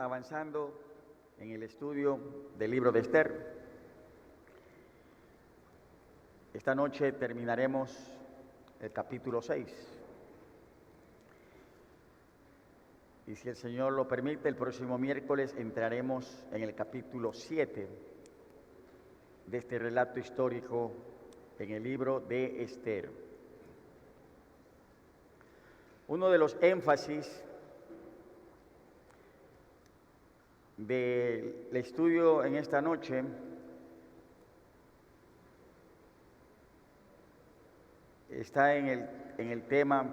avanzando en el estudio del libro de Esther. Esta noche terminaremos el capítulo 6. Y si el Señor lo permite, el próximo miércoles entraremos en el capítulo 7 de este relato histórico en el libro de Esther. Uno de los énfasis del estudio en esta noche está en el tema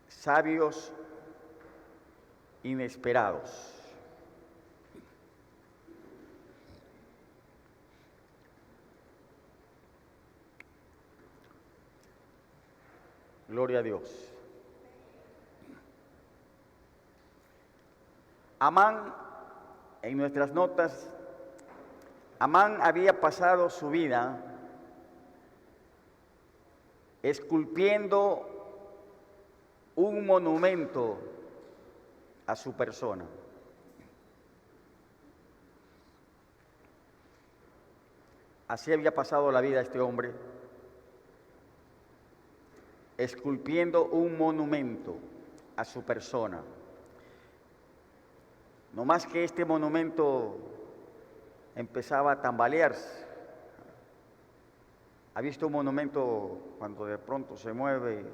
sabios inesperados. Gloria a Dios. Amán, en nuestras notas, Amán había pasado su vida esculpiendo un monumento a su persona. Así había pasado la vida este hombre, esculpiendo un monumento a su persona. No más que este monumento empezaba a tambalearse. ¿Ha visto un monumento cuando de pronto se mueve?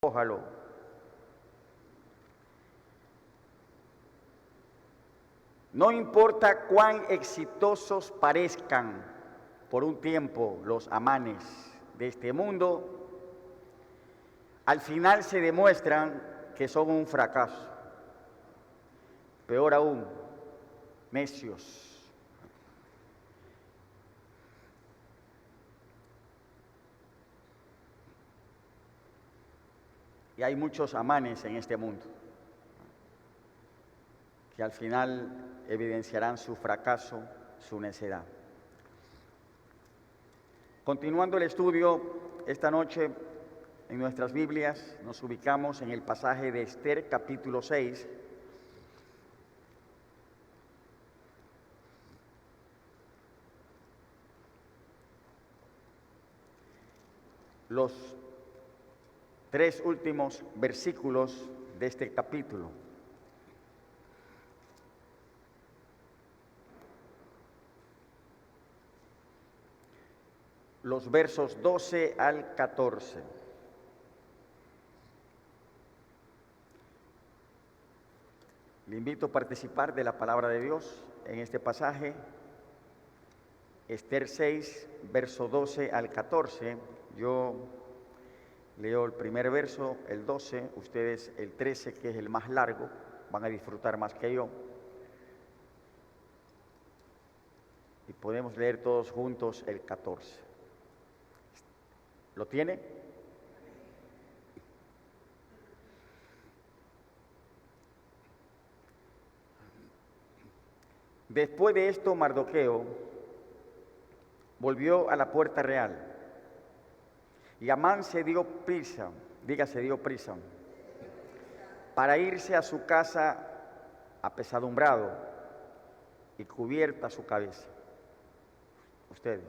Cójalo. No importa cuán exitosos parezcan por un tiempo los amanes de este mundo, al final se demuestran que son un fracaso. Peor aún, necios. Y hay muchos amanes en este mundo que al final evidenciarán su fracaso, su necedad. Continuando el estudio, esta noche en nuestras Biblias nos ubicamos en el pasaje de Esther, capítulo 6. Los 3 últimos versículos de este capítulo. Los versos 12 al 14. Le invito a participar de la palabra de Dios en este pasaje, Esther 6, verso 12 al 14. Yo leo el primer verso, el 12, ustedes el 13, que es el más largo, van a disfrutar más que yo. Y podemos leer todos juntos el 14. ¿Lo tiene? Después de esto, Mardoqueo volvió a la puerta real. Y Amán se dio prisa, para irse a su casa apesadumbrado y cubierta su cabeza. Ustedes.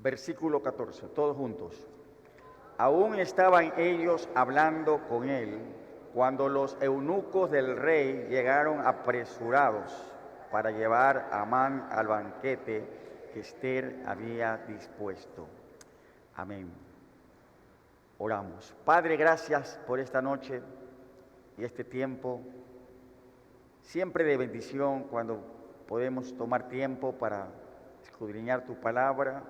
Versículo 14, todos juntos. Aún estaban ellos hablando con él cuando los eunucos del rey llegaron apresurados para llevar a Amán al banquete que Esther había dispuesto. Amén. Oramos. Padre, gracias por esta noche y este tiempo, siempre de bendición cuando podemos tomar tiempo para escudriñar tu palabra,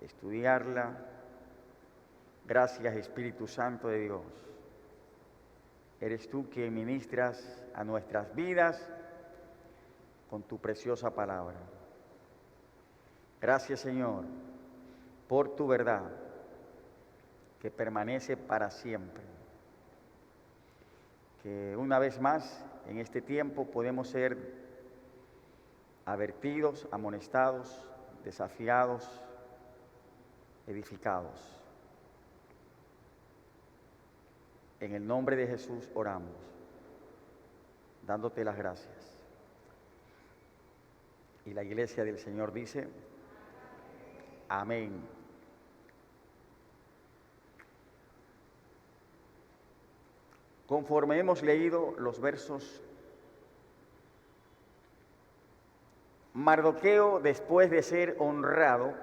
estudiarla. Gracias, Espíritu Santo de Dios. Eres tú quien ministras a nuestras vidas con tu preciosa palabra. Gracias, Señor, por tu verdad que permanece para siempre. Que una vez más en este tiempo podemos ser advertidos, amonestados, desafiados, edificados. En el nombre de Jesús oramos, dándote las gracias. Y la iglesia del Señor dice, amén. Conforme hemos leído los versos, Mardoqueo, después de ser honrado,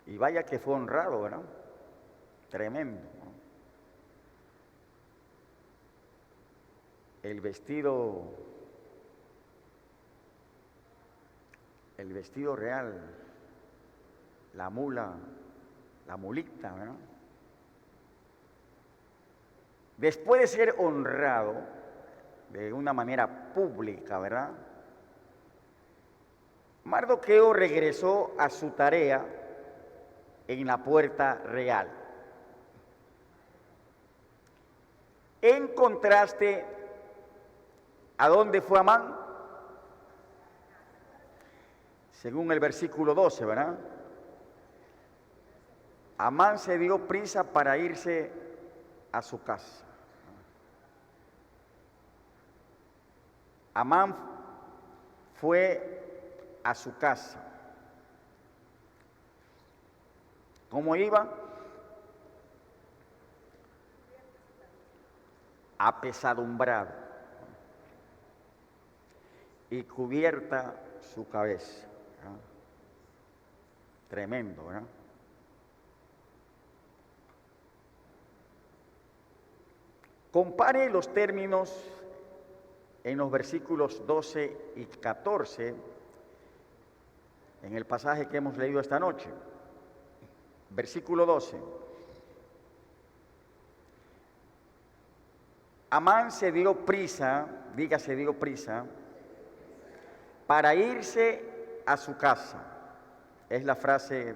y vaya que fue honrado, ¿verdad? Tremendo, ¿no? El vestido real, la mulita, ¿verdad? Después de ser honrado de una manera pública, ¿verdad? Mardoqueo regresó a su tarea en la puerta real. En contraste, ¿a dónde fue Amán? Según el versículo 12, ¿verdad? Amán se dio prisa para irse a su casa. Amán fue a su casa. ¿Cómo iba? Apesadumbrado y cubierta su cabeza, ¿verdad? Tremendo, ¿verdad? Compare los términos en los versículos 12 y 14 en el pasaje que hemos leído esta noche. Versículo 12. Amán se dio prisa, diga se dio prisa, para irse a su casa. Es la frase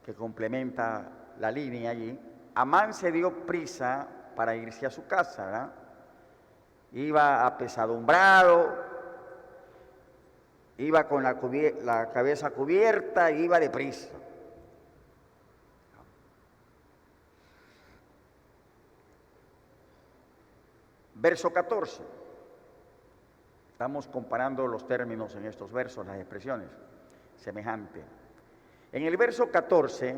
que complementa la línea allí. Amán se dio prisa para irse a su casa, ¿verdad? Iba apesadumbrado, iba con la cabeza cubierta, iba deprisa. Verso 14. Estamos comparando los términos en estos versos, las expresiones, semejante. En el verso 14,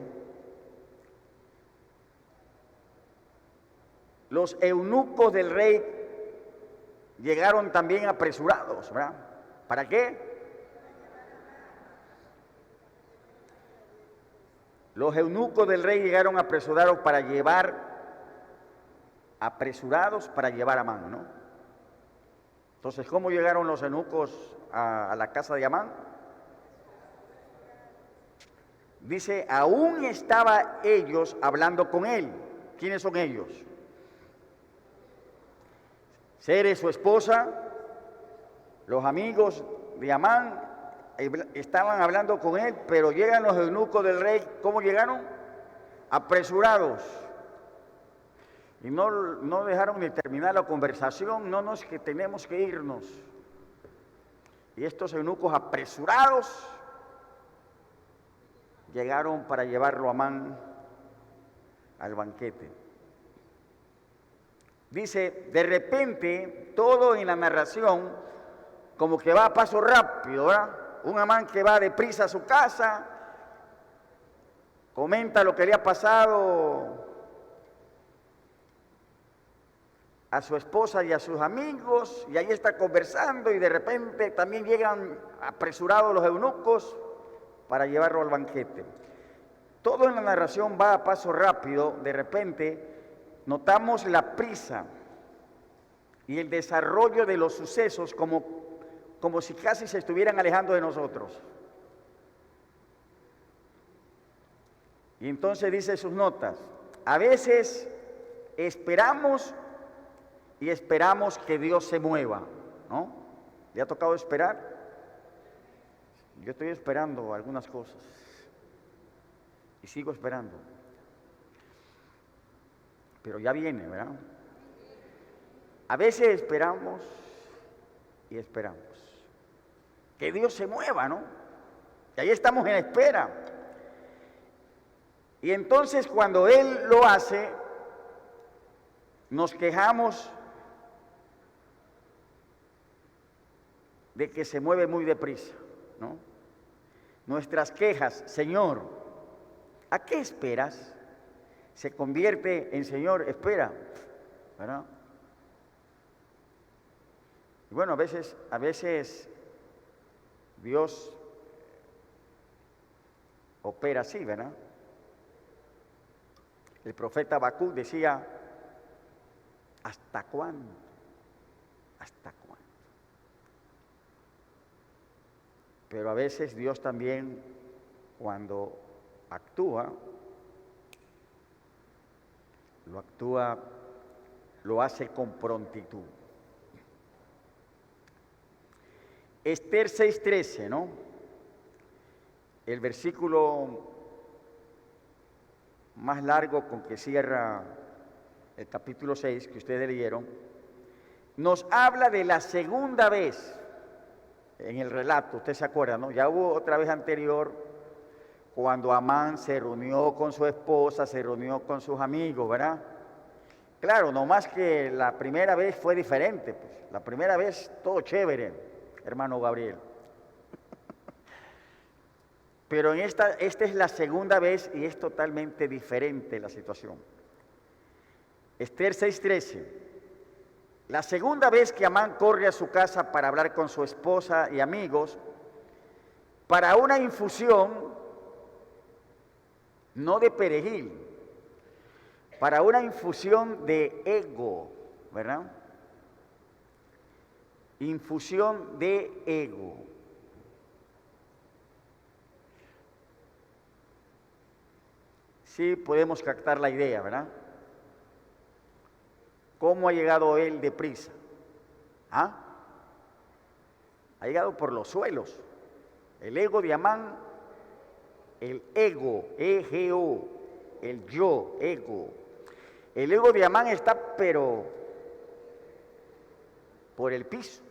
los eunucos del rey llegaron también apresurados, ¿verdad? ¿Para qué? Los eunucos del rey llegaron apresurados para llevar a Amán, ¿no? Entonces, ¿cómo llegaron los eunucos a la casa de Amán? Dice, aún estaba ellos hablando con él. ¿Quiénes son ellos? Ceres, su esposa, los amigos de Amán estaban hablando con él, pero llegan los eunucos del rey. ¿Cómo llegaron? Apresurados. Y no dejaron ni terminar la conversación. No, es que tenemos que irnos. Y estos eunucos apresurados llegaron para llevarlo a Amán al banquete. Dice, de repente, todo en la narración como que va a paso rápido, ¿verdad? Un Amán que va deprisa a su casa, comenta lo que le ha pasado a su esposa y a sus amigos, y ahí está conversando, y de repente también llegan apresurados los eunucos para llevarlo al banquete. Todo en la narración va a paso rápido. De repente notamos la prisa y el desarrollo de los sucesos como si casi se estuvieran alejando de nosotros. Y entonces dice sus notas, a veces esperamos y esperamos que Dios se mueva, ¿no? ¿Le ha tocado esperar? Yo estoy esperando algunas cosas y sigo esperando, pero ya viene, ¿verdad? A veces esperamos y esperamos que Dios se mueva, ¿no? Y ahí estamos en espera. Y entonces cuando Él lo hace, nos quejamos de que se mueve muy deprisa, ¿no? Nuestras quejas, Señor, ¿a qué esperas? Se convierte en Señor, espera, ¿verdad? Y bueno, a veces Dios opera así, ¿verdad? El profeta Habacuc decía, ¿hasta cuándo? ¿Hasta cuándo? Pero a veces Dios también, cuando actúa, lo hace con prontitud. Esther 6:13, ¿no? El versículo más largo con que cierra el capítulo 6 que ustedes leyeron, nos habla de la segunda vez en el relato. Usted se acuerda, ¿no? Ya hubo otra vez anterior cuando Amán se reunió con su esposa, se reunió con sus amigos, ¿verdad? Claro, no más que la primera vez fue diferente, pues. La primera vez todo chévere, hermano Gabriel. Pero esta es la segunda vez y es totalmente diferente la situación. Esther 6:13. La segunda vez que Amán corre a su casa para hablar con su esposa y amigos, para una infusión, no de perejil, para una infusión de ego, ¿verdad? Infusión de ego. Sí, podemos captar la idea, ¿verdad? ¿Cómo ha llegado él deprisa? ¿Ah? Ha llegado por los suelos. El ego de Amán, el ego, E-G-O, el yo, ego. El ego de Amán está, pero por el piso.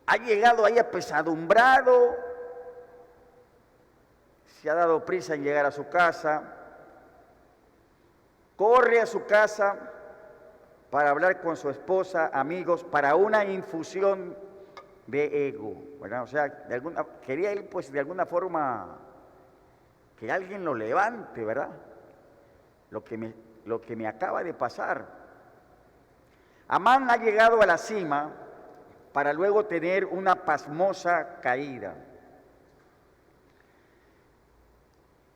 Ha llegado ahí apesadumbrado, se ha dado prisa en llegar a su casa, corre a su casa para hablar con su esposa, amigos, para una infusión de ego, ¿verdad? O sea, quería él, pues, de alguna forma que alguien lo levante, ¿verdad? Lo que me acaba de pasar. Amán ha llegado a la cima para luego tener una pasmosa caída.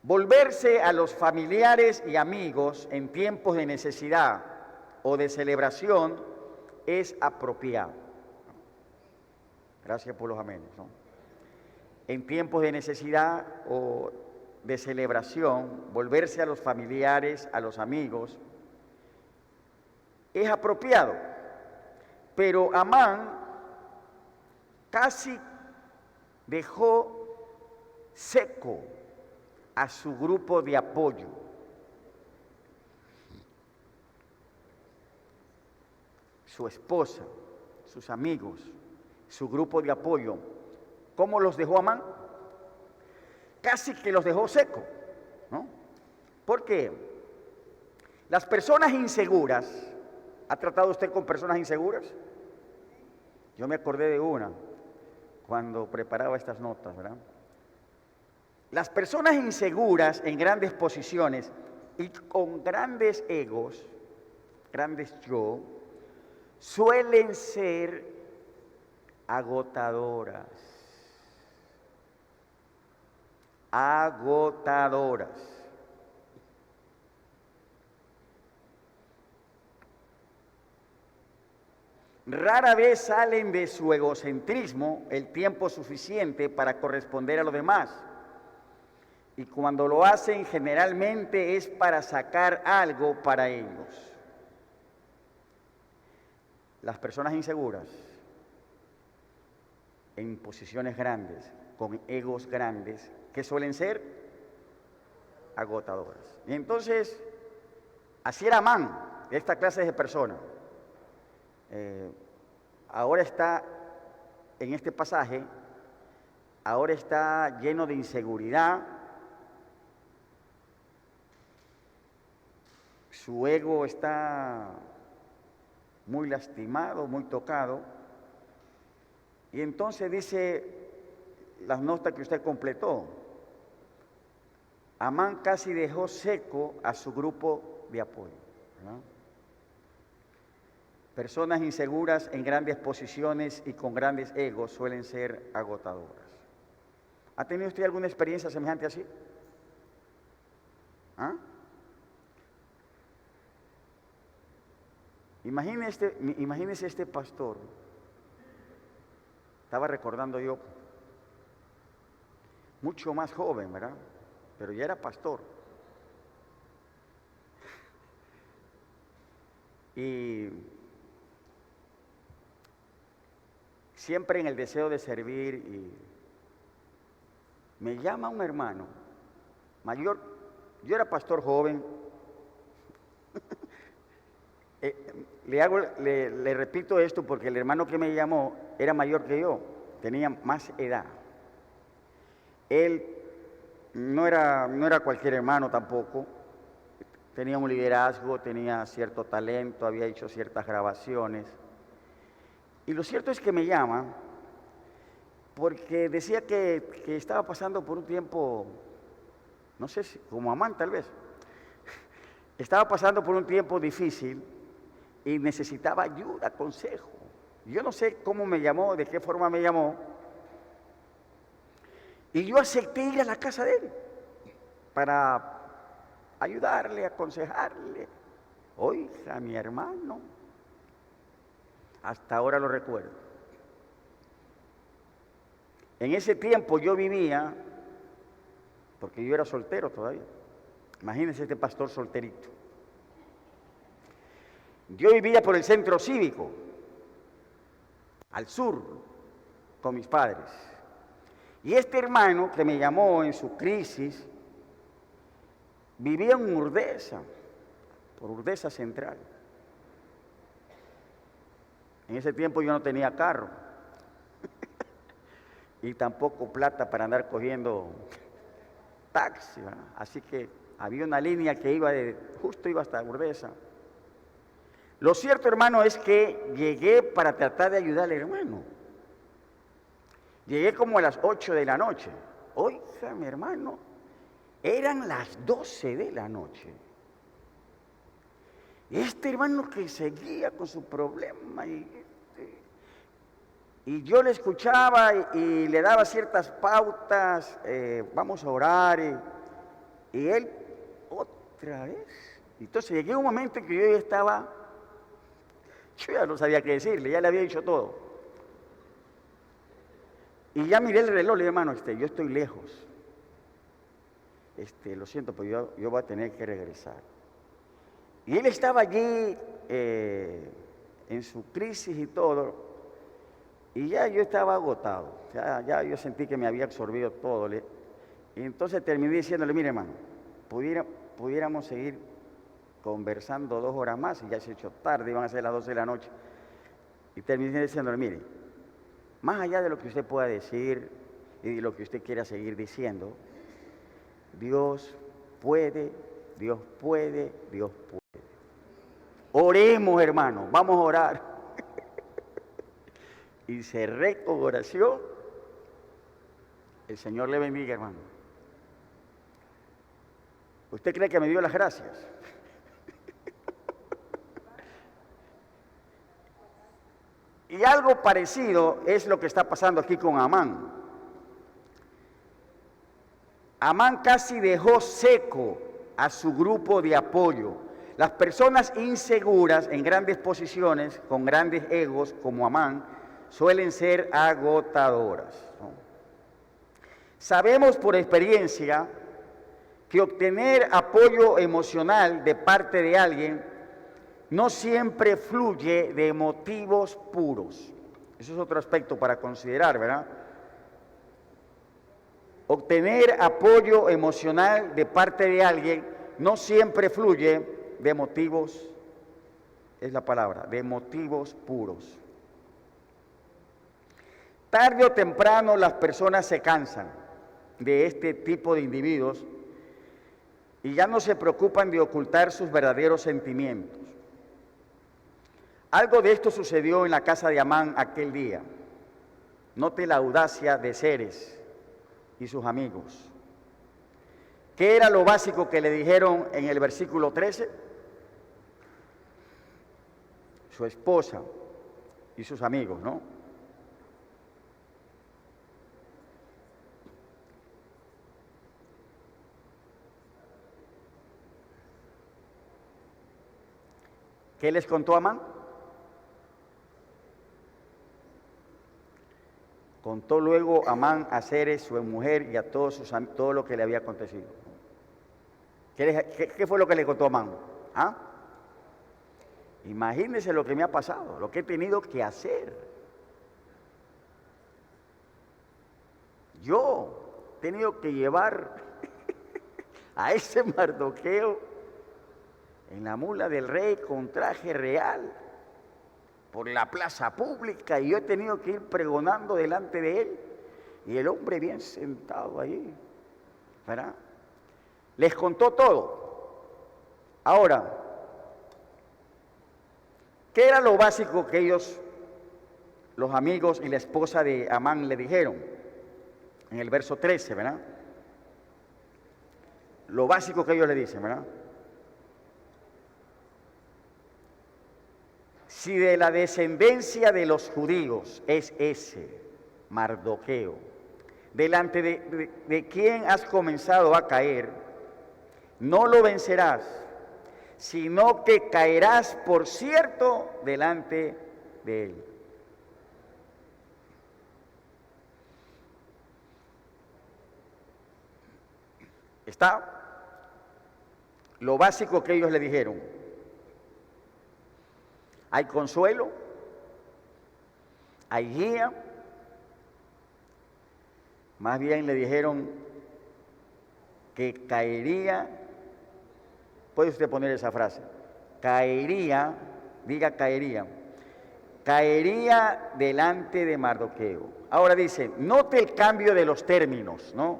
Volverse a los familiares y amigos en tiempos de necesidad o de celebración es apropiado. Gracias por los amenes, ¿no? En tiempos de necesidad o de celebración, volverse a los familiares, a los amigos, es apropiado. Pero Amán casi dejó seco a su grupo de apoyo. Su esposa, sus amigos, su grupo de apoyo. ¿Cómo los dejó Amán? Casi que los dejó seco, ¿no? ¿Por qué? Las personas inseguras, ¿ha tratado usted con personas inseguras? Yo me acordé de una cuando preparaba estas notas, ¿verdad? Las personas inseguras en grandes posiciones y con grandes egos, grandes yo, suelen ser agotadoras. Agotadoras. Rara vez salen de su egocentrismo el tiempo suficiente para corresponder a los demás. y cuando lo hacen generalmente es para sacar algo para ellos. Las personas inseguras, en posiciones grandes, con egos grandes, que suelen ser agotadoras. Y entonces, así era Amán, esta clase de persona. Ahora está en este pasaje, ahora está lleno de inseguridad, su ego está muy lastimado, muy tocado, y entonces dice las notas que usted completó, Amán casi dejó seco a su grupo de apoyo, ¿no? Personas inseguras en grandes posiciones y con grandes egos suelen ser agotadoras. ¿Ha tenido usted alguna experiencia semejante así? ¿Ah? Imagínese este pastor. Estaba recordando yo, mucho más joven, ¿verdad? Pero ya era pastor. Y siempre en el deseo de servir, y me llama un hermano mayor. Yo era pastor joven. Le repito esto porque el hermano que me llamó era mayor que yo, tenía más edad. Él no era cualquier hermano tampoco, tenía un liderazgo, tenía cierto talento, había hecho ciertas grabaciones. Y lo cierto es que me llama porque decía que estaba pasando por un tiempo, no sé si como Amán tal vez, estaba pasando por un tiempo difícil y necesitaba ayuda, consejo. Yo no sé cómo me llamó, de qué forma me llamó, y yo acepté ir a la casa de él para ayudarle, aconsejarle. Oiga, mi hermano, hasta ahora lo recuerdo. En ese tiempo yo vivía, porque yo era soltero todavía, imagínense este pastor solterito. Yo vivía por el centro cívico, al sur, con mis padres. Y este hermano que me llamó en su crisis, vivía en Urdesa, por Urdesa Central. En ese tiempo yo no tenía carro y tampoco plata para andar cogiendo taxi, ¿verdad? Así que había una línea que justo iba hasta Urdesa. Lo cierto, hermano, es que llegué para tratar de ayudar al hermano. Llegué como a las 8 de la noche. Oiga, mi hermano, eran las 12 de la noche. Este hermano que seguía con su problema y yo le escuchaba y le daba ciertas pautas, vamos a orar, y él otra vez. Entonces llegué a un momento en que yo ya no sabía qué decirle, ya le había dicho todo. Y ya miré el reloj, le dije, hermano, yo estoy lejos. Lo siento, pues yo voy a tener que regresar. Y él estaba allí en su crisis y todo, y ya yo estaba agotado, ya yo sentí que me había absorbido todo. Y entonces terminé diciéndole, mire hermano, pudiéramos seguir conversando 2 horas más, y ya se ha hecho tarde, iban a ser las 12 de la noche. Y terminé diciéndole, mire, más allá de lo que usted pueda decir y de lo que usted quiera seguir diciendo, Dios puede, Dios puede, Dios puede. Oremos, hermano, vamos a orar. Y cerré con oración. El Señor le bendiga, hermano. ¿Usted cree que me dio las gracias? Y algo parecido es lo que está pasando aquí con Amán. Amán casi dejó seco a su grupo de apoyo. Las personas inseguras en grandes posiciones, con grandes egos, como Amán, suelen ser agotadoras, ¿no? Sabemos por experiencia que obtener apoyo emocional de parte de alguien no siempre fluye de motivos puros. Eso es otro aspecto para considerar, ¿verdad? Obtener apoyo emocional de parte de alguien no siempre fluye de motivos, es la palabra, de motivos puros. Tarde o temprano las personas se cansan de este tipo de individuos y ya no se preocupan de ocultar sus verdaderos sentimientos. Algo de esto sucedió en la casa de Amán aquel día. Note la audacia de Zeres y sus amigos. ¿Qué era lo básico que le dijeron en el versículo 13? Su esposa y sus amigos, ¿no? ¿Qué les contó Amán? Contó luego Amán a Zeres, su mujer, y a todos sus amigos, todo lo que le había acontecido. ¿Qué fue lo que le contó Amán? ¿Ah? Imagínense lo que me ha pasado, lo que he tenido que hacer. Yo he tenido que llevar a ese Mardoqueo en la mula del rey con traje real por la plaza pública, y yo he tenido que ir pregonando delante de él, y el hombre bien sentado ahí, ¿verdad? Les contó todo. Ahora, ¿qué era lo básico que ellos, los amigos y la esposa de Amán, le dijeron? En el verso 13, ¿verdad? Lo básico que ellos le dicen, ¿verdad? Si de la descendencia de los judíos es ese Mardoqueo, delante de quien has comenzado a caer, no lo vencerás, sino que caerás por cierto delante de él. Está lo básico que ellos le dijeron. Hay consuelo, hay guía. Más bien le dijeron que caería, puede usted poner esa frase, caería, diga caería delante de Mardoqueo. Ahora dice, note el cambio de los términos, ¿no?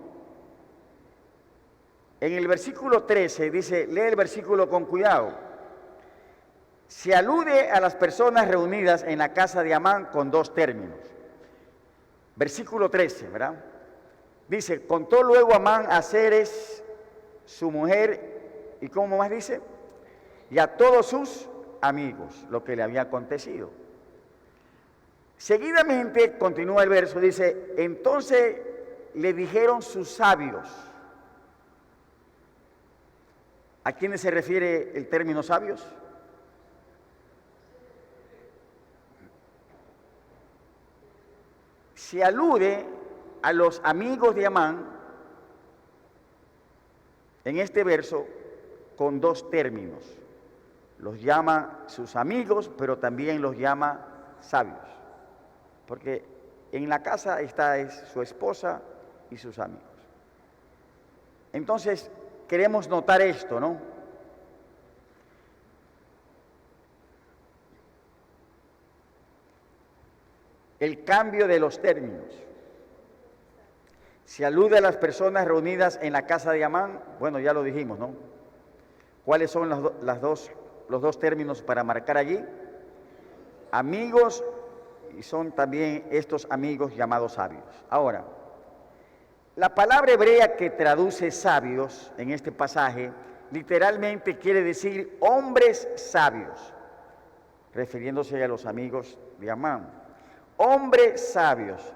En el versículo 13 dice, lee el versículo con cuidado. Se alude a las personas reunidas en la casa de Amán con dos términos. Versículo 13, ¿verdad? Dice, contó luego Amán a Zeres, su mujer, y ¿cómo más dice? Y a todos sus amigos, lo que le había acontecido. Seguidamente, continúa el verso, dice, entonces le dijeron sus sabios. ¿A quiénes se refiere el término sabios? Se alude a los amigos de Amán en este verso con dos términos. Los llama sus amigos, pero también los llama sabios. Porque en la casa está su esposa y sus amigos. Entonces, queremos notar esto, ¿no? El cambio de los términos. Se alude a las personas reunidas en la casa de Amán, bueno, ya lo dijimos, ¿no? ¿Cuáles son los dos términos para marcar allí? Amigos, y son también estos amigos llamados sabios. Ahora, la palabra hebrea que traduce sabios en este pasaje, literalmente quiere decir hombres sabios, refiriéndose a los amigos de Amán. Hombres sabios.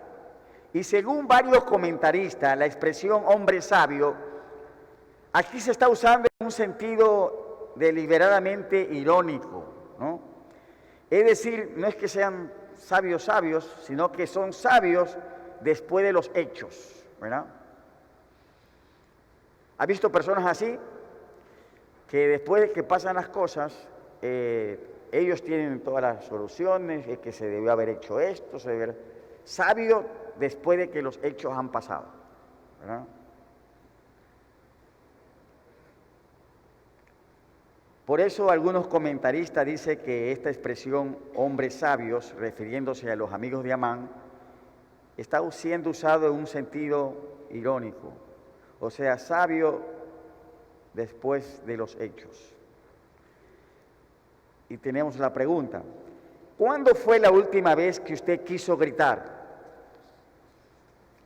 Y según varios comentaristas, la expresión hombre sabio aquí se está usando en un sentido deliberadamente irónico, ¿no? Es decir, no es que sean sabios, sino que son sabios después de los hechos, ¿verdad? ¿Ha visto personas así? Que después de que pasan las cosas, ellos tienen todas las soluciones, es que se debió haber hecho esto, se debió haber... Sabio después de que los hechos han pasado, ¿verdad? Por eso algunos comentaristas dicen que esta expresión hombres sabios, refiriéndose a los amigos de Amán, está siendo usado en un sentido irónico, o sea, sabio después de los hechos. Y tenemos la pregunta, ¿cuándo fue la última vez que usted quiso gritar?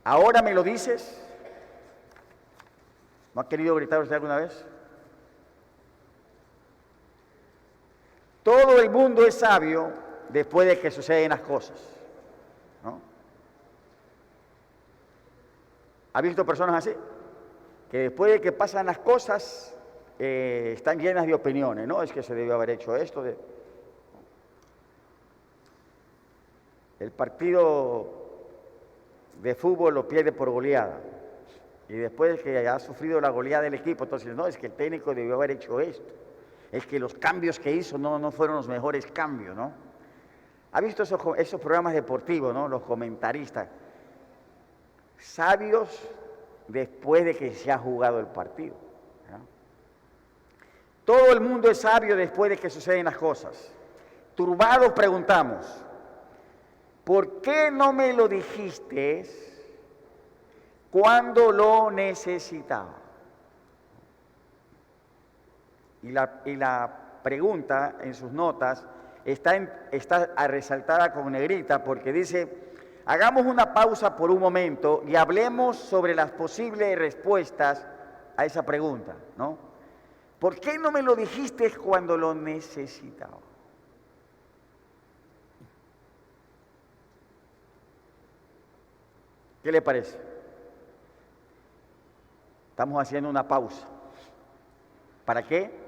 ¿Ahora me lo dices? ¿No ha querido gritar usted alguna vez? Todo el mundo es sabio después de que suceden las cosas, ¿no? ¿Ha visto personas así? Que después de que pasan las cosas, están llenas de opiniones, ¿no? Es que se debió haber hecho esto. El partido de fútbol lo pierde por goleada. Y después de que ha sufrido la goleada del equipo, entonces, no, es que el técnico debió haber hecho esto. Es que los cambios que hizo no fueron los mejores cambios, ¿no? ¿Ha visto esos programas deportivos, ¿no? Los comentaristas. Sabios después de que se ha jugado el partido, ¿no? Todo el mundo es sabio después de que suceden las cosas. Turbados preguntamos, ¿por qué no me lo dijiste cuando lo necesitaba? Y la pregunta en sus notas está resaltada con negrita porque dice, hagamos una pausa por un momento y hablemos sobre las posibles respuestas a esa pregunta, ¿no? ¿Por qué no me lo dijiste cuando lo necesitaba? ¿Qué le parece? Estamos haciendo una pausa. ¿Para qué?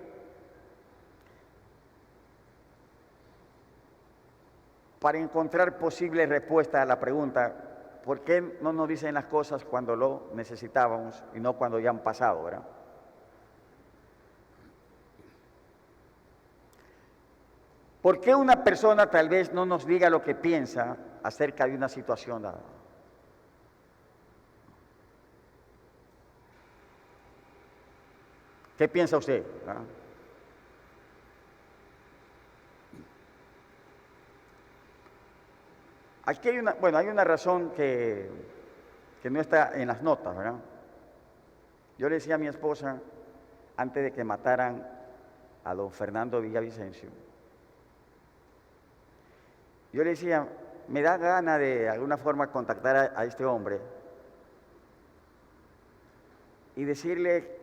Para encontrar posibles respuestas a la pregunta, ¿por qué no nos dicen las cosas cuando lo necesitábamos y no cuando ya han pasado, ¿verdad? ¿Por qué una persona tal vez no nos diga lo que piensa acerca de una situación dada? ¿Qué piensa usted? ¿Verdad? Aquí hay una razón que no está en las notas, ¿verdad? Yo le decía a mi esposa, antes de que mataran a don Fernando Villavicencio, yo le decía, me da gana de alguna forma contactar a este hombre y decirle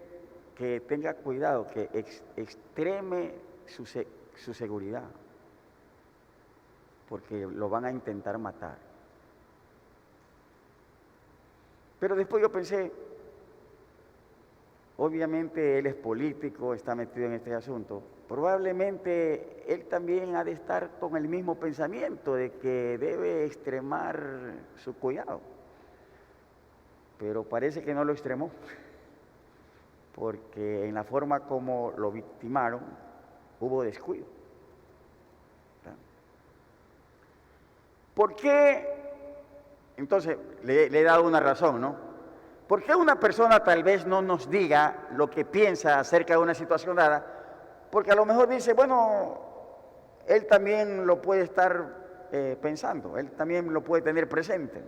que tenga cuidado, que extreme su seguridad, porque lo van a intentar matar. Pero después yo pensé, obviamente él es político, está metido en este asunto, probablemente él también ha de estar con el mismo pensamiento de que debe extremar su cuidado, pero parece que no lo extremó, porque en la forma como lo victimaron hubo descuido. ¿Por qué? Entonces, le he dado una razón, ¿no? ¿Por qué una persona tal vez no nos diga lo que piensa acerca de una situación dada? Porque a lo mejor dice, bueno, él también lo puede estar pensando, él también lo puede tener presente.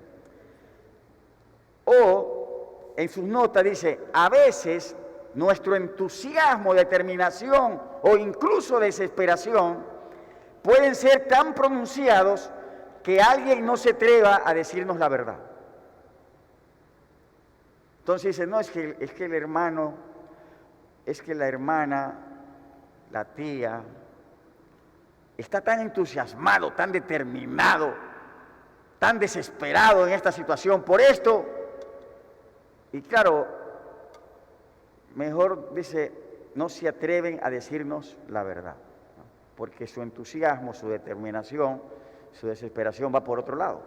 O en sus notas dice, a veces nuestro entusiasmo, determinación o incluso desesperación pueden ser tan pronunciados que alguien no se atreva a decirnos la verdad. Entonces dice, no, es que el hermano, es que la hermana, la tía, está tan entusiasmado, tan determinado, tan desesperado en esta situación por esto. Y claro, mejor dice, no se atreven a decirnos la verdad, ¿no? Porque su entusiasmo, su determinación, su desesperación va por otro lado.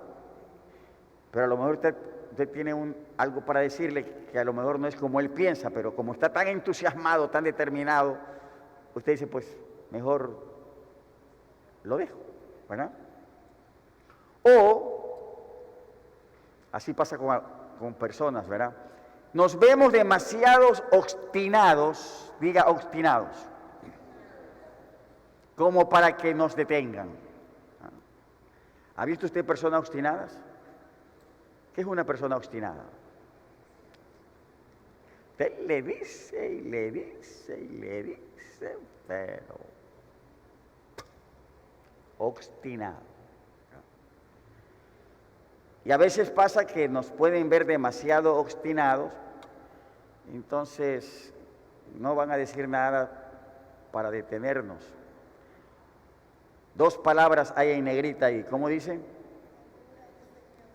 pero a lo mejor usted tiene algo para decirle que a lo mejor no es como él piensa, pero como está tan entusiasmado, tan determinado, usted dice, pues mejor lo dejo, ¿verdad? O, así pasa con personas, ¿verdad? Nos vemos demasiados obstinados, diga obstinados, como para que nos detengan. ¿Ha visto usted personas obstinadas? ¿Qué es una persona obstinada? Usted le dice y le dice y le dice, pero obstinado. Y a veces pasa que nos pueden ver demasiado obstinados, entonces no van a decir nada para detenernos. 2 palabras hay en negrita ahí, ¿cómo dicen?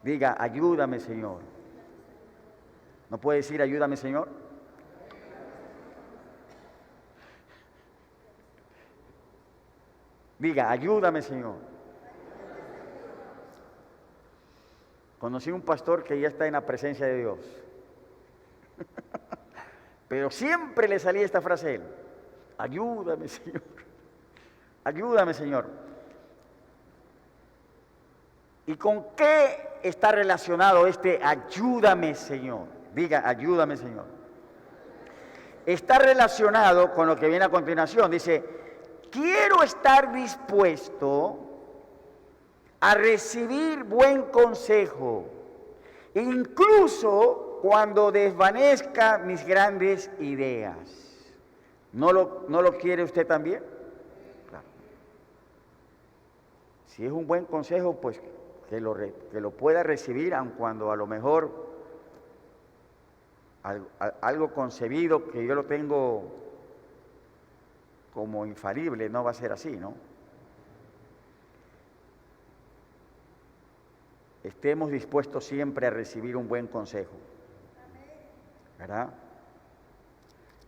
Diga, ayúdame, Señor. ¿No puede decir ayúdame, Señor? Diga, ayúdame, Señor. Conocí un pastor que ya está en la presencia de Dios. Pero siempre le salía esta frase a él. Ayúdame, Señor. Ayúdame, Señor. ¿Y con qué está relacionado este ayúdame, Señor? Diga, ayúdame, Señor. Está relacionado con lo que viene a continuación. Dice, quiero estar dispuesto a recibir buen consejo, incluso cuando desvanezca mis grandes ideas. ¿No lo quiere usted también? Claro. Si es un buen consejo, pues que lo pueda recibir, aun cuando a lo mejor algo concebido que yo lo tengo como infalible, no va a ser así, ¿no? Estemos dispuestos siempre a recibir un buen consejo, ¿verdad?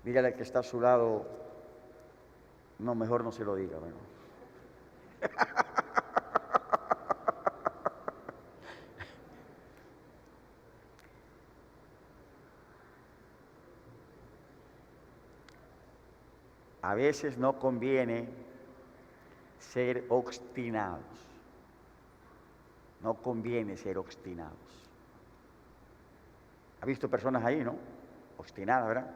Dígale al que está a su lado, no, mejor no se lo diga, ¿verdad? A veces no conviene ser obstinados. No conviene ser obstinados. ¿Ha visto personas ahí, no? Obstinadas, ¿verdad?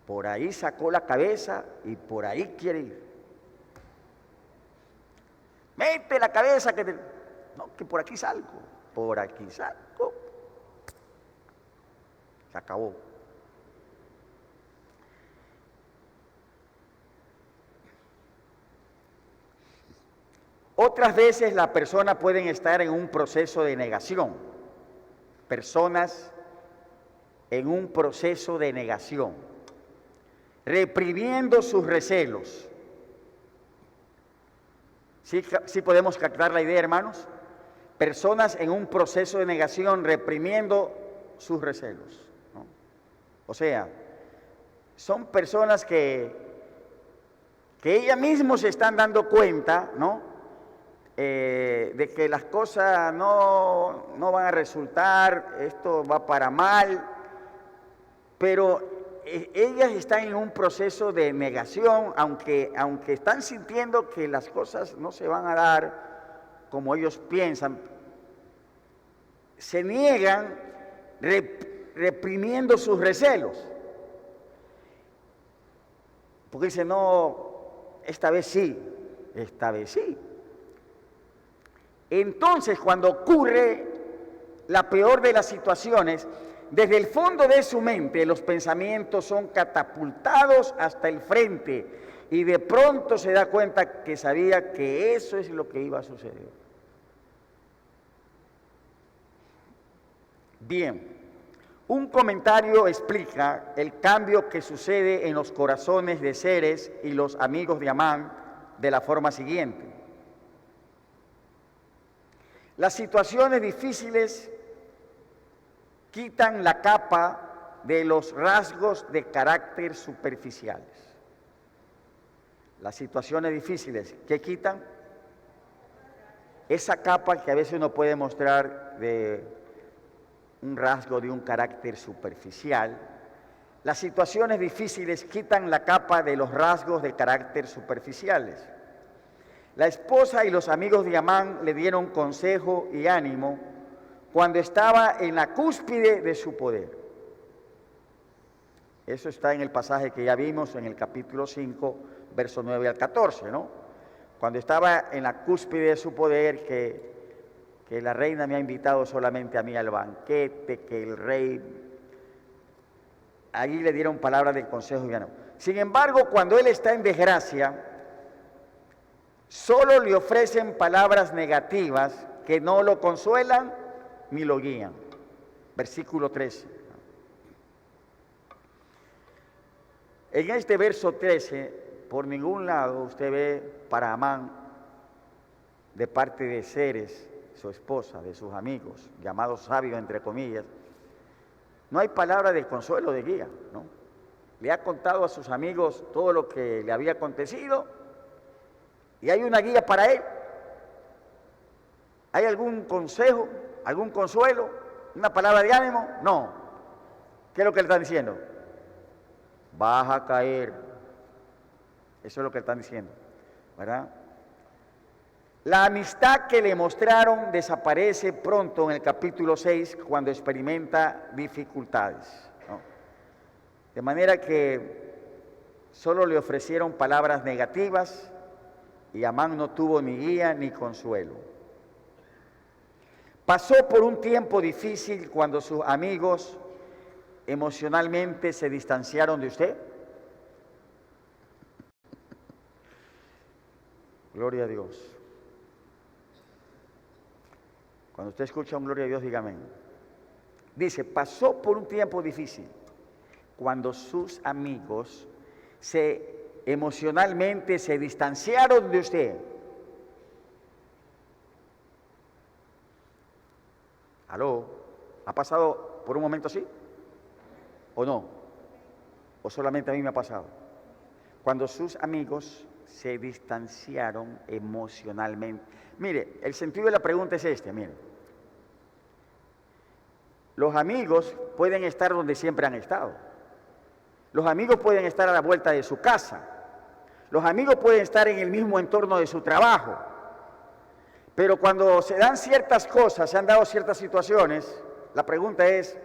Por ahí sacó la cabeza y por ahí quiere ir. Mete la cabeza No, que por aquí salgo. Por aquí salgo. Se acabó. Otras veces las personas pueden estar en un proceso de negación. Personas en un proceso de negación, reprimiendo sus recelos. ¿Sí podemos captar la idea, hermanos? Personas en un proceso de negación, reprimiendo sus recelos, ¿no? O sea, son personas que ellas mismas se están dando cuenta, ¿no? De que las cosas no van a resultar, esto va para mal, pero ellas están en un proceso de negación, aunque están sintiendo que las cosas no se van a dar como ellos piensan, se niegan reprimiendo sus recelos, porque dicen, no, esta vez sí, esta vez sí. Entonces, cuando ocurre la peor de las situaciones, desde el fondo de su mente los pensamientos son catapultados hasta el frente y de pronto se da cuenta que sabía que eso es lo que iba a suceder. Bien, un comentario explica el cambio que sucede en los corazones de Ceres y los amigos de Amán de la forma siguiente. Las situaciones difíciles quitan la capa de los rasgos de carácter superficiales. Las situaciones difíciles, ¿qué quitan? esa capa que a veces uno puede mostrar de un rasgo de un carácter superficial. Las situaciones difíciles quitan la capa de los rasgos de carácter superficiales. La esposa y los amigos de Amán le dieron consejo y ánimo cuando estaba en la cúspide de su poder. Eso está en el pasaje que ya vimos en el capítulo 5, verso 9 al 14, ¿no? Cuando estaba en la cúspide de su poder, que la reina me ha invitado solamente a mí al banquete, que el rey... Allí le dieron palabras de consejo y ánimo. Sin embargo, cuando él está en desgracia, solo le ofrecen palabras negativas que no lo consuelan ni lo guían. Versículo 13. En este verso 13, por ningún lado usted ve para Amán, de parte de Zeres, su esposa, de sus amigos, llamados sabios entre comillas, no hay palabra de consuelo, de guía, ¿no? Le ha contado a sus amigos todo lo que le había acontecido y hay una guía para él. ¿Hay algún consejo, algún consuelo, una palabra de ánimo? No. ¿Qué es lo que le están diciendo? Vas a caer. Eso es lo que le están diciendo, ¿verdad? La amistad que le mostraron desaparece pronto en el capítulo 6 cuando experimenta dificultades, ¿no? De manera que solo le ofrecieron palabras negativas y Amán no tuvo ni guía ni consuelo. Pasó por un tiempo difícil cuando sus amigos emocionalmente se distanciaron de usted. Gloria a Dios. Cuando usted escucha un gloria a Dios, dígame. Dice, pasó por un tiempo difícil cuando sus amigos emocionalmente se distanciaron de usted. ¿Aló? ¿Ha pasado por un momento así? ¿O no? ¿O solamente a mí me ha pasado? Cuando sus amigos se distanciaron emocionalmente. Mire, el sentido de la pregunta es este, mire. Los amigos pueden estar donde siempre han estado. Los amigos pueden estar a la vuelta de su casa. Los amigos pueden estar en el mismo entorno de su trabajo. Pero cuando se dan ciertas cosas, se han dado ciertas situaciones, la pregunta es,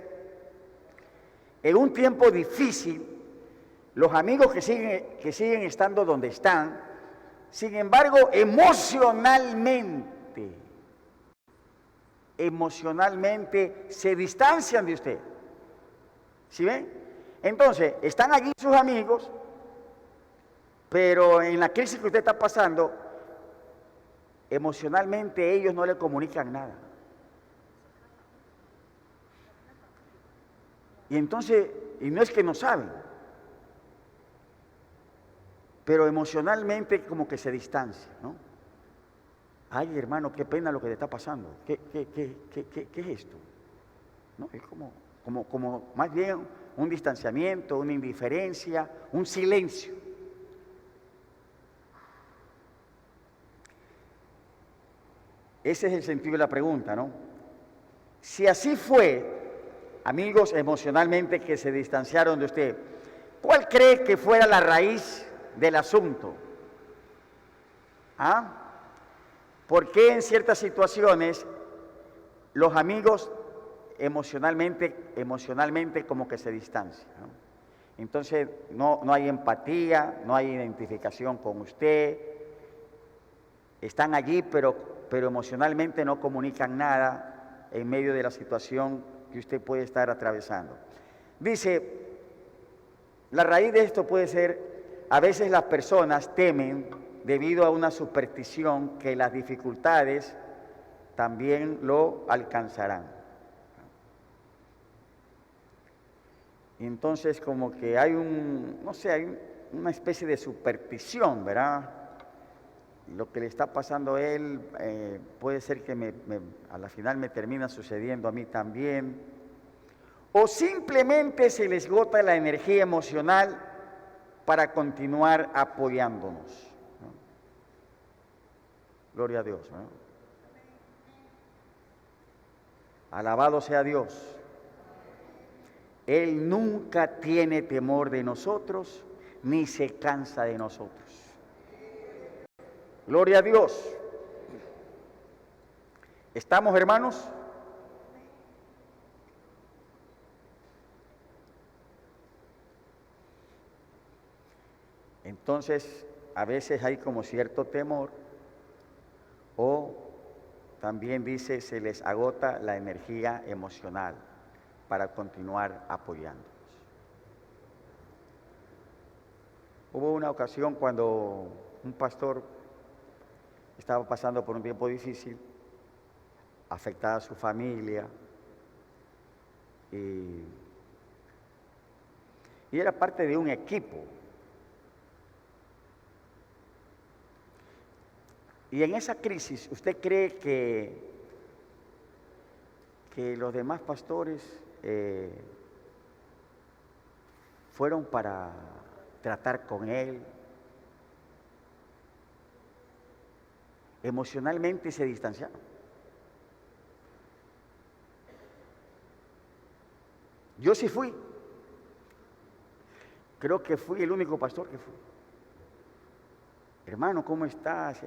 en un tiempo difícil, los amigos que siguen estando donde están, sin embargo, emocionalmente se distancian de usted. ¿Sí ven? Entonces, están allí sus amigos, pero en la crisis que usted está pasando, emocionalmente ellos no le comunican nada. Y entonces, y no es que no saben, pero emocionalmente como que se distancia, ¿no? Ay, hermano, qué pena lo que te está pasando. ¿Qué es esto? ¿No? Es como más bien un distanciamiento, una indiferencia, un silencio. Ese es el sentido de la pregunta, ¿no? Si así fue, amigos emocionalmente que se distanciaron de usted, ¿cuál cree que fuera la raíz del asunto? ¿Ah? ¿Por qué en ciertas situaciones los amigos emocionalmente como que se distancian, ¿no? Entonces no hay empatía, no hay identificación con usted, están allí pero emocionalmente no comunican nada en medio de la situación que usted puede estar atravesando. Dice, la raíz de esto puede ser, a veces las personas temen debido a una superstición que las dificultades también lo alcanzarán. Y entonces como que hay hay una especie de superstición, ¿verdad? Lo que le está pasando a él puede ser que a la final me termina sucediendo a mí también. O simplemente se les agota la energía emocional para continuar apoyándonos, ¿no? Gloria a Dios, ¿no? Alabado sea Dios. Él nunca tiene temor de nosotros, ni se cansa de nosotros. Gloria a Dios. ¿Estamos, hermanos? Entonces, a veces hay como cierto temor, o también dice, se les agota la energía emocional para continuar apoyándonos. Hubo una ocasión cuando un pastor estaba pasando por un tiempo difícil, afectada a su familia, y era parte de un equipo. Y en esa crisis, ¿usted cree que los demás pastores fueron para tratar con él? Emocionalmente se distanciaron. Yo sí fui. Creo que fui el único pastor que fui. Hermano, ¿cómo estás?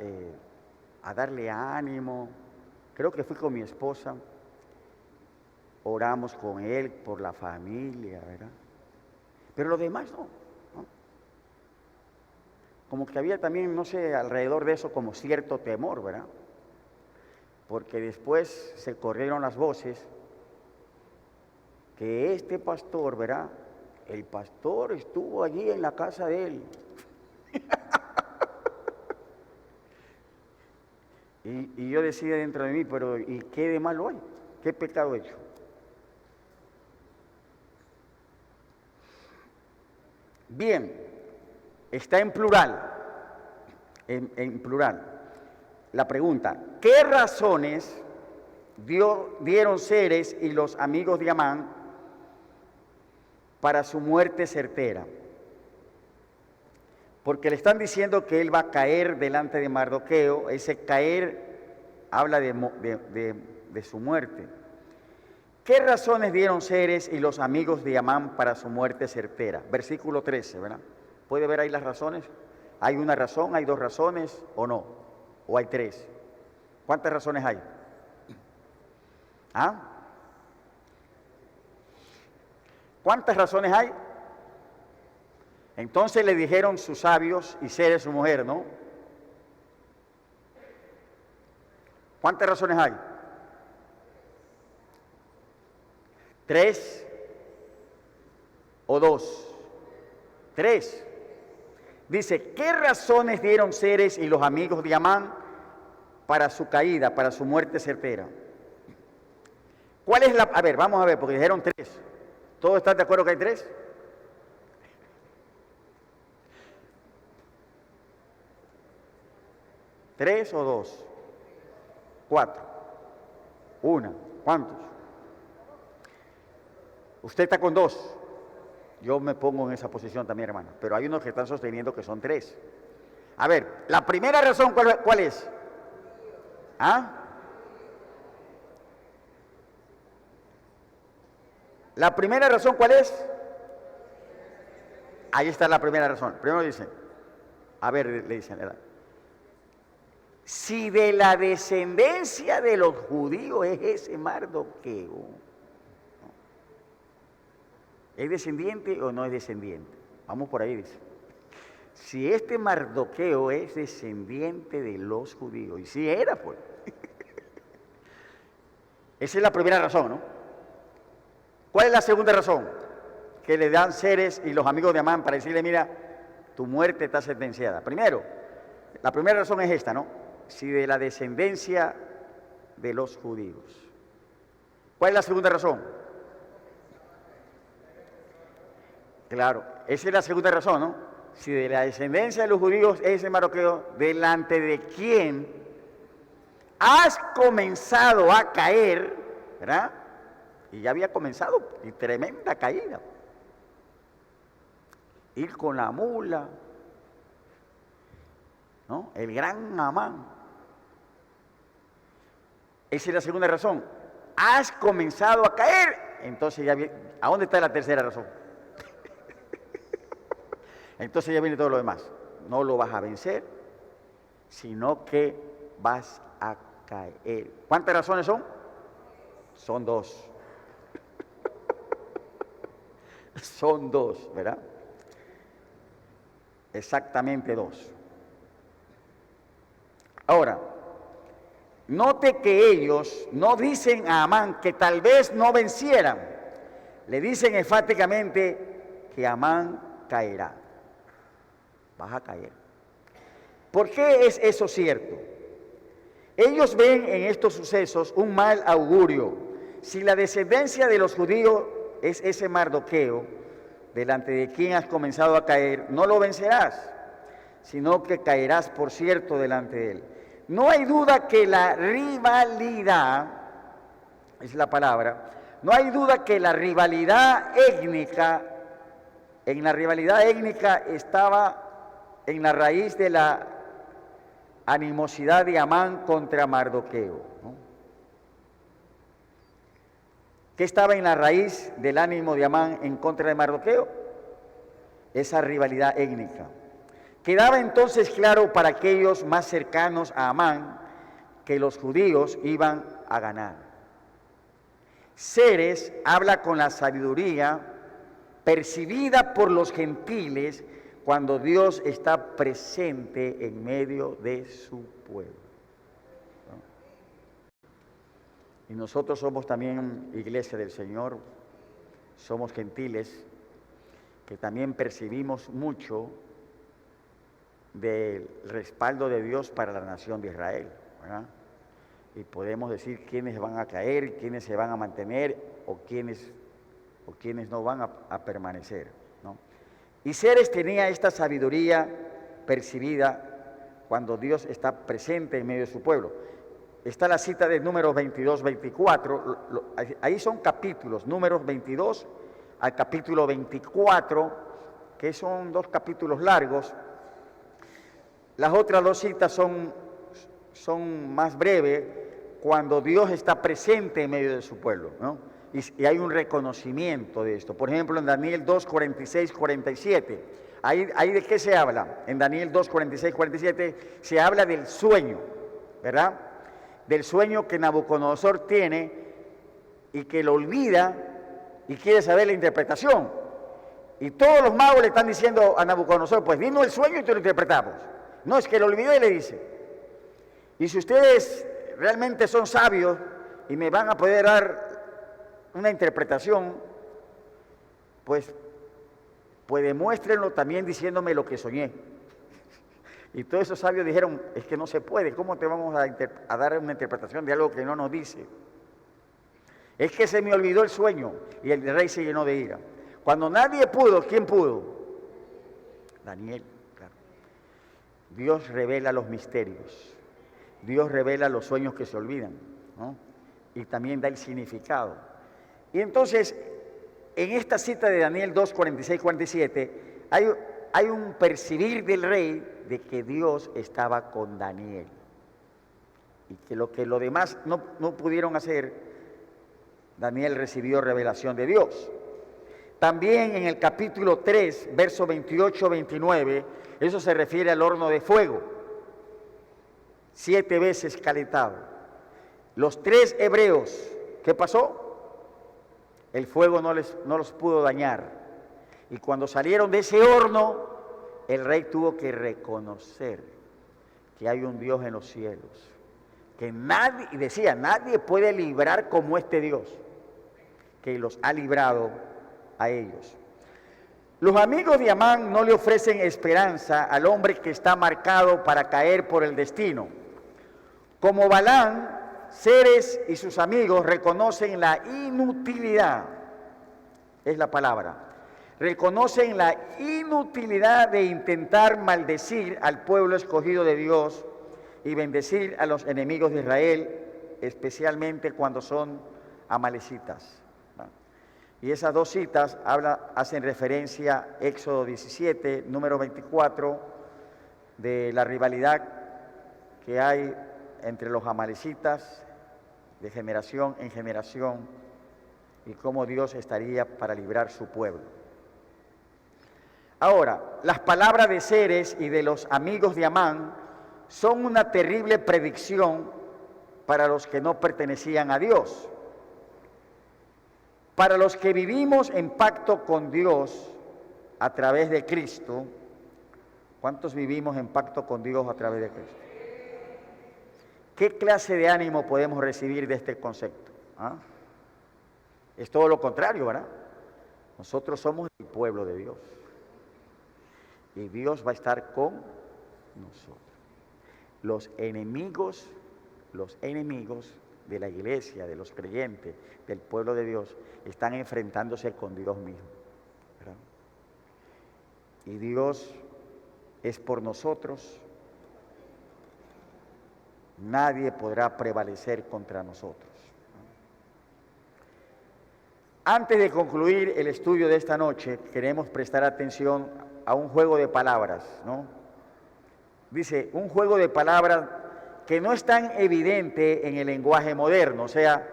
A darle ánimo. Creo que fui con mi esposa. Oramos con él por la familia, ¿verdad? Pero los demás no. Como que había también, no sé, alrededor de eso como cierto temor, ¿verdad? Porque después se corrieron las voces que este pastor, ¿verdad? El pastor estuvo allí en la casa de él. Y yo decía dentro de mí, pero ¿y qué de malo hay? ¿Qué pecado he hecho? Bien, está en plural, en plural. La pregunta, ¿qué razones dieron Zeres y los amigos de Amán para su muerte certera? Porque le están diciendo que él va a caer delante de Mardoqueo. Ese caer habla de su muerte. ¿Qué razones dieron Zeres y los amigos de Amán para su muerte certera? Versículo 13, ¿verdad? ¿Puede ver ahí las razones? ¿Hay una razón, hay dos razones o no? ¿O hay tres? ¿Cuántas razones hay? ¿Ah? ¿Cuántas razones hay? Entonces le dijeron sus sabios y Zeres su mujer, ¿no? ¿Cuántas razones hay? ¿Tres o dos? Tres. Dice, ¿qué razones dieron Zeres y los amigos de Amán para su caída, para su muerte certera? ¿Cuál es la...? A ver, vamos a ver, porque dijeron tres. ¿Todos están de acuerdo que hay tres? ¿Tres o dos? Cuatro. Una. ¿Cuántos? Usted está con dos. Yo me pongo en esa posición también, hermano. Pero hay unos que están sosteniendo que son tres. A ver, la primera razón, ¿cuál es? ¿Ah? La primera razón, ¿cuál es? Ahí está la primera razón. Primero dice, a ver, le dicen, si de la descendencia de los judíos es ese Mardoqueo, ¿es descendiente o no es descendiente? Vamos por ahí, dice. Si este Mardoqueo es descendiente de los judíos, y si era, pues. Esa es la primera razón, ¿no? ¿Cuál es la segunda razón? Que le dan Zeres y los amigos de Amán para decirle, mira, tu muerte está sentenciada. Primero, la primera razón es esta, ¿no? Si de la descendencia de los judíos. ¿Cuál es la segunda razón? Claro, esa es la segunda razón, ¿no? Si de la descendencia de los judíos es ese Mardoqueo, delante de quién has comenzado a caer, ¿verdad? Y ya había comenzado, y tremenda caída. Ir con la mula, ¿no? El gran Amán. Esa es la segunda razón. has comenzado a caer. Entonces ya viene, ¿a dónde está la tercera razón? Entonces ya viene todo lo demás. No lo vas a vencer, sino que vas a caer. ¿Cuántas razones son? Son dos. Son dos, ¿verdad? Exactamente dos. Ahora, note que ellos no dicen a Amán que tal vez no vencieran. Le dicen enfáticamente que Amán caerá. Vas a caer. ¿Por qué es eso cierto? Ellos ven en estos sucesos un mal augurio. Si la descendencia de los judíos es ese Mardoqueo, delante de quien has comenzado a caer, no lo vencerás, sino que caerás, por cierto, delante de él. No hay duda que la rivalidad, es la palabra, no hay duda que la rivalidad étnica, en la rivalidad étnica estaba en la raíz de la animosidad de Amán contra Mardoqueo, ¿no? ¿Qué estaba en la raíz del ánimo de Amán en contra de Mardoqueo? Esa rivalidad étnica. Quedaba entonces claro para aquellos más cercanos a Amán que los judíos iban a ganar. Ceres habla con la sabiduría percibida por los gentiles cuando Dios está presente en medio de su pueblo. ¿No? Y nosotros somos también iglesia del Señor, somos gentiles que también percibimos mucho del respaldo de Dios para la nación de Israel, ¿verdad? Y podemos decir quiénes van a caer, quiénes se van a mantener o quiénes no van a permanecer, ¿no? Y Ceres tenía esta sabiduría percibida cuando Dios está presente en medio de su pueblo. Está la cita de Números 22, 24, ahí son capítulos, Números 22 al capítulo 24, que son dos capítulos largos. Las otras dos citas son más breves, cuando Dios está presente en medio de su pueblo, ¿no? Y hay un reconocimiento de esto. Por ejemplo, en Daniel 2, 46, 47, ahí ¿de qué se habla? En Daniel 2, 46, 47 se habla del sueño, ¿verdad? Del sueño que Nabucodonosor tiene y que lo olvida y quiere saber la interpretación. Y todos los magos le están diciendo a Nabucodonosor, pues dinos el sueño y te lo interpretamos. No, es que lo olvidó y le dice. Y si ustedes realmente son sabios y me van a poder dar una interpretación, pues demuéstrenlo también diciéndome lo que soñé. Y todos esos sabios dijeron, es que no se puede, ¿cómo te vamos a dar una interpretación de algo que no nos dice? Es que se me olvidó el sueño, y el rey se llenó de ira. Cuando nadie pudo, ¿quién pudo? Daniel, claro. Dios revela los misterios, Dios revela los sueños que se olvidan, ¿no? Y también da el significado. Y entonces, en esta cita de Daniel 2, 46, 47, hay un percibir del rey de que Dios estaba con Daniel. Y que lo demás no pudieron hacer, Daniel recibió revelación de Dios. También en el capítulo 3, verso 28, 29, eso se refiere al horno de fuego, 7 veces calentado. Los 3 hebreos, ¿qué pasó? El fuego no los pudo dañar. Y cuando salieron de ese horno, el rey tuvo que reconocer que hay un Dios en los cielos. Que nadie, y decía, nadie puede librar como este Dios, que los ha librado a ellos. Los amigos de Amán no le ofrecen esperanza al hombre que está marcado para caer por el destino. Como Balán, Ceres y sus amigos reconocen la inutilidad, es la palabra, reconocen la inutilidad de intentar maldecir al pueblo escogido de Dios y bendecir a los enemigos de Israel, especialmente cuando son amalecitas. Y esas dos citas hacen referencia a Éxodo 17, número 24, de la rivalidad que hay entre los amalecitas de generación en generación, y cómo Dios estaría para librar su pueblo. Ahora, las palabras de Zeres y de los amigos de Amán son una terrible predicción para los que no pertenecían a Dios. Para los que vivimos en pacto con Dios a través de Cristo, ¿cuántos vivimos en pacto con Dios a través de Cristo? ¿Qué clase de ánimo podemos recibir de este concepto? ¿Ah? Es todo lo contrario, ¿verdad? Nosotros somos el pueblo de Dios. Y Dios va a estar con nosotros. Los enemigos de la iglesia, de los creyentes, del pueblo de Dios, están enfrentándose con Dios mismo, ¿verdad? Y Dios es por nosotros. Nadie podrá prevalecer contra nosotros. Antes de concluir el estudio de esta noche, queremos prestar atención a un juego de palabras, ¿no? Dice, un juego de palabras que no es tan evidente en el lenguaje moderno, o sea,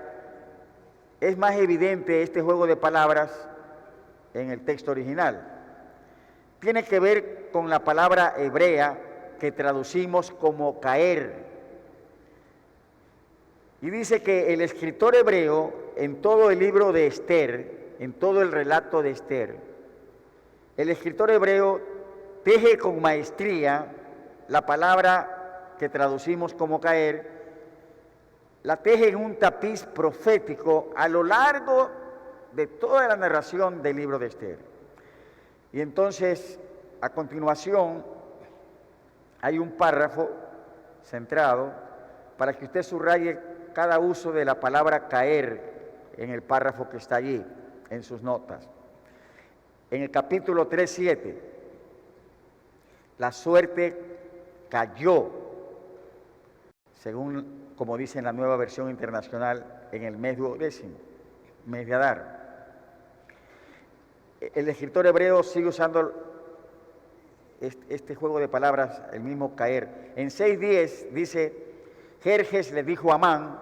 es más evidente este juego de palabras en el texto original. Tiene que ver con la palabra hebrea que traducimos como caer. Y dice que el escritor hebreo, en todo el libro de Esther, en todo el relato de Esther, el escritor hebreo teje con maestría la palabra que traducimos como caer, la teje en un tapiz profético a lo largo de toda la narración del libro de Esther. Y entonces, a continuación, hay un párrafo centrado para que usted subraye cada uso de la palabra caer en el párrafo que está allí, en sus notas. En el capítulo 3:7, la suerte cayó, según como dice en la Nueva Versión Internacional, en el mes 12º, mes de Adar. El escritor hebreo sigue usando este juego de palabras, el mismo caer. En 6:10 dice, Jerjes le dijo a Amán,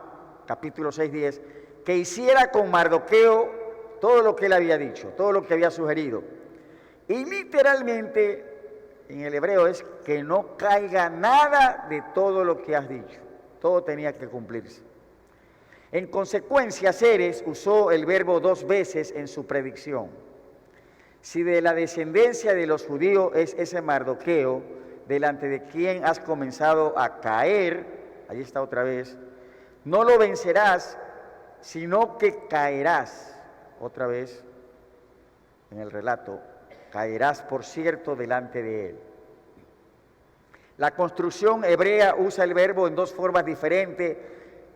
capítulo 6:10, que hiciera con Mardoqueo todo lo que él había dicho, todo lo que había sugerido. Y literalmente, en el hebreo es que no caiga nada de todo lo que has dicho. Todo tenía que cumplirse. En consecuencia, Zeres usó el verbo 2 veces en su predicción. Si de la descendencia de los judíos es ese Mardoqueo, delante de quien has comenzado a caer, ahí está otra vez, no lo vencerás, sino que caerás, otra vez en el relato, caerás por cierto delante de él. La construcción hebrea usa el verbo en dos formas diferentes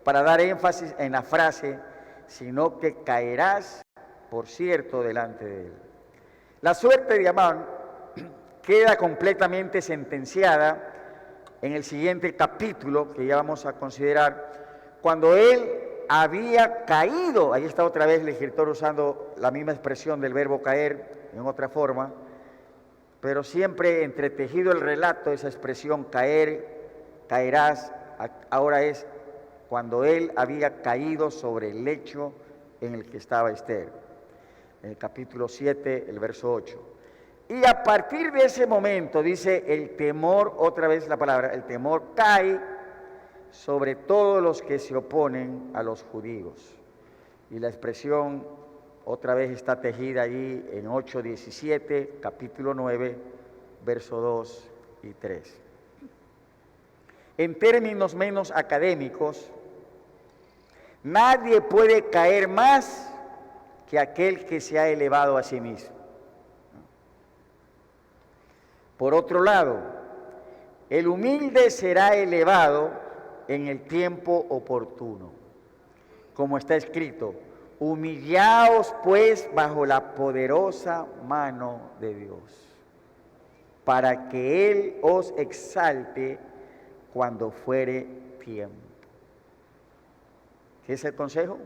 para dar énfasis en la frase, sino que caerás por cierto delante de él. La suerte de Amán queda completamente sentenciada en el siguiente capítulo que ya vamos a considerar, cuando él había caído. Ahí está otra vez el escritor usando la misma expresión del verbo caer en otra forma, pero siempre entretejido el relato, esa expresión caer, caerás, ahora es cuando él había caído sobre el lecho en el que estaba Esther, en el capítulo 7, el verso 8. Y a partir de ese momento, dice, el temor, otra vez la palabra, el temor cae sobre todos los que se oponen a los judíos. Y la expresión otra vez está tejida allí en 8:17, capítulo 9, verso 2 y 3. En términos menos académicos, nadie puede caer más que aquel que se ha elevado a sí mismo. Por otro lado, el humilde será elevado en el tiempo oportuno. Como está escrito, humillaos pues bajo la poderosa mano de Dios, para que Él os exalte cuando fuere tiempo. ¿Qué es el consejo?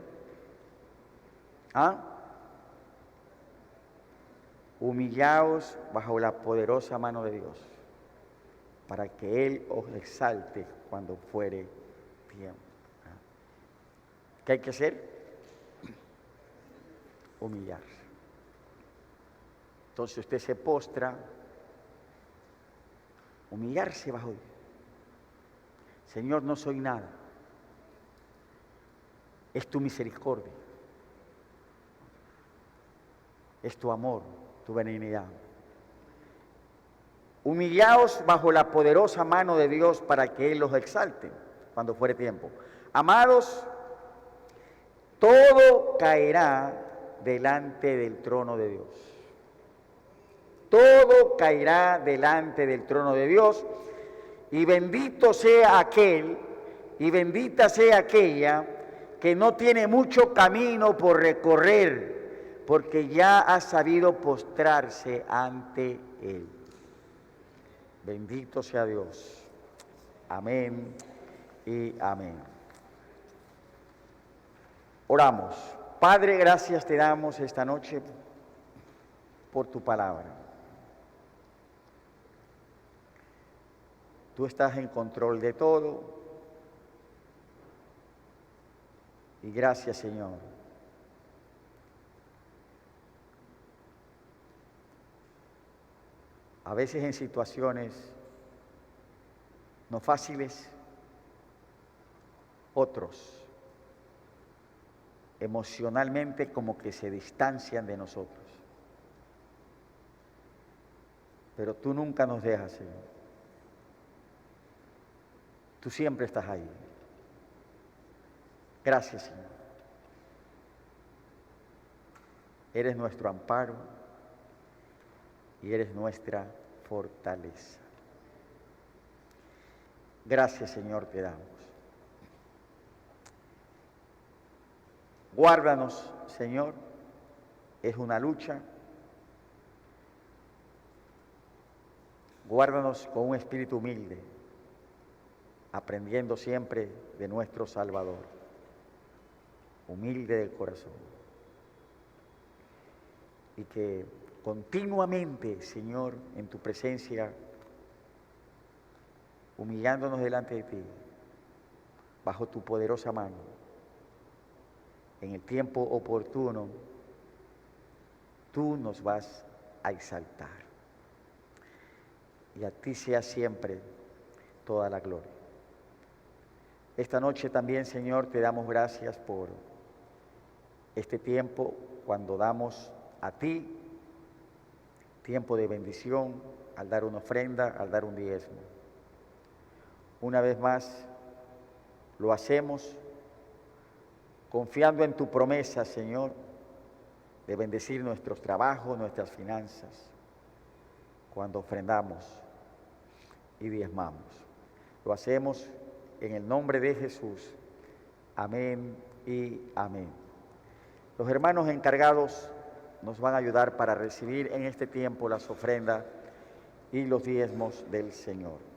Humillaos bajo la poderosa mano de Dios, para que Él os exalte cuando fuere tiempo. ¿Qué hay que hacer? Humillar. Entonces usted se postra, humillarse bajo Dios. Señor, no soy nada. Es tu misericordia. Es tu amor, tu benignidad. Humillaos bajo la poderosa mano de Dios para que Él los exalte cuando fuere tiempo. Amados, todo caerá delante del trono de Dios. Todo caerá delante del trono de Dios, y bendito sea aquel y bendita sea aquella que no tiene mucho camino por recorrer, porque ya ha sabido postrarse ante Él. Bendito sea Dios. Amén y amén. Oramos. Padre, gracias te damos esta noche por tu palabra. Tú estás en control de todo. Y gracias, Señor. A veces en situaciones no fáciles, otros emocionalmente como que se distancian de nosotros. Pero tú nunca nos dejas, Señor. Tú siempre estás ahí. Gracias, Señor. Eres nuestro amparo y eres nuestra fortaleza. Gracias, Señor, te damos. Guárdanos, Señor. Es una lucha. Guárdanos con un espíritu humilde, aprendiendo siempre de nuestro Salvador, humilde del corazón. Y que continuamente, Señor, en tu presencia, humillándonos delante de ti, bajo tu poderosa mano, en el tiempo oportuno, tú nos vas a exaltar. Y a ti sea siempre toda la gloria. Esta noche también, Señor, te damos gracias por este tiempo cuando damos a ti tiempo de bendición, al dar una ofrenda, al dar un diezmo. Una vez más, lo hacemos confiando en tu promesa, Señor, de bendecir nuestros trabajos, nuestras finanzas, cuando ofrendamos y diezmamos. Lo hacemos en el nombre de Jesús. Amén y amén. Los hermanos encargados nos van a ayudar para recibir en este tiempo las ofrendas y los diezmos del Señor.